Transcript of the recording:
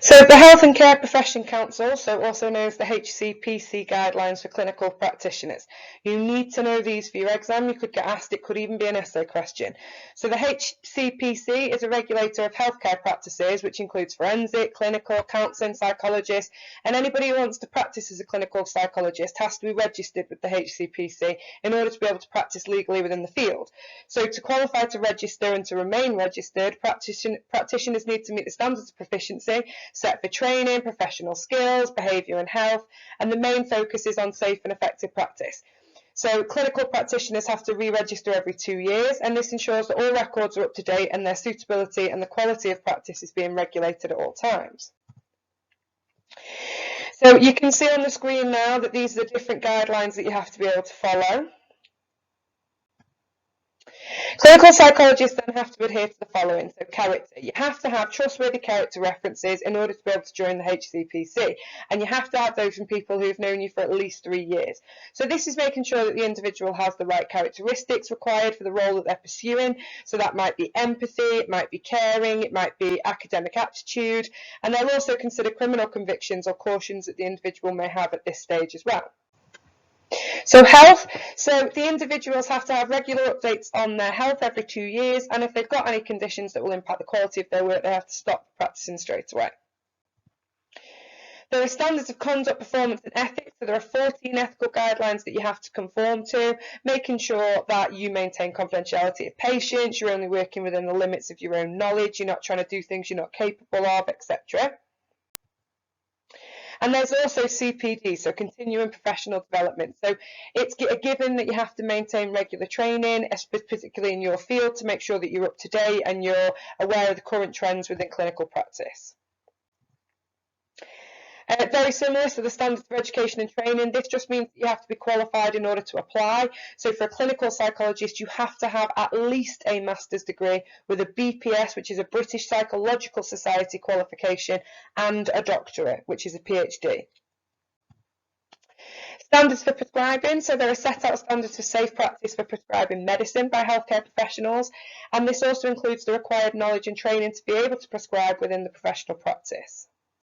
So the Health and Care Profession Council, so also known as the HCPC guidelines for clinical practitioners. You need to know these for your exam. You could get asked, it could even be an essay question. So the HCPC is a regulator of healthcare practices, which includes forensic, clinical, counselling, psychologists, and anybody who wants to practice as a clinical psychologist has to be registered with the HCPC in order to be able to practice legally within the field. So to qualify to register and to remain registered, practitioners need to meet the standards of proficiency set for training, professional skills, behaviour and health, and the main focus is on safe and effective practice. So clinical practitioners have to re-register every 2 years, and this ensures that all records are up to date and their suitability and the quality of practice is being regulated at all times. So you can see on the screen now that these are the different guidelines that you have to be able to follow. Clinical psychologists then have to adhere to the following. So character. You have to have trustworthy character references in order to be able to join the HCPC. And you have to have those from people who've known you for at least 3 years. So this is making sure that the individual has the right characteristics required for the role that they're pursuing. So that might be empathy, it might be caring, it might be academic aptitude. And they'll also consider criminal convictions or cautions that the individual may have at this stage as well. So health, so the individuals have to have regular updates on their health every 2 years, and if they've got any conditions that will impact the quality of their work, they have to stop practicing straight away. There are standards of conduct, performance and ethics, so there are 14 ethical guidelines that you have to conform to, making sure that you maintain confidentiality of patients, you're only working within the limits of your own knowledge, you're not trying to do things you're not capable of, etc. And there's also CPD, so continuing professional development. So it's a given that you have to maintain regular training, particularly in your field, to make sure that you're up to date and you're aware of the current trends within clinical practice. Very similar to the standards of education and training, this just means that you have to be qualified in order to apply. So for a clinical psychologist, you have to have at least a master's degree with a BPS, which is a British Psychological Society qualification, and a doctorate, which is a PhD. Standards for prescribing, so there are set out standards for safe practice for prescribing medicine by healthcare professionals, and this also includes the required knowledge and training to be able to prescribe within the professional practice.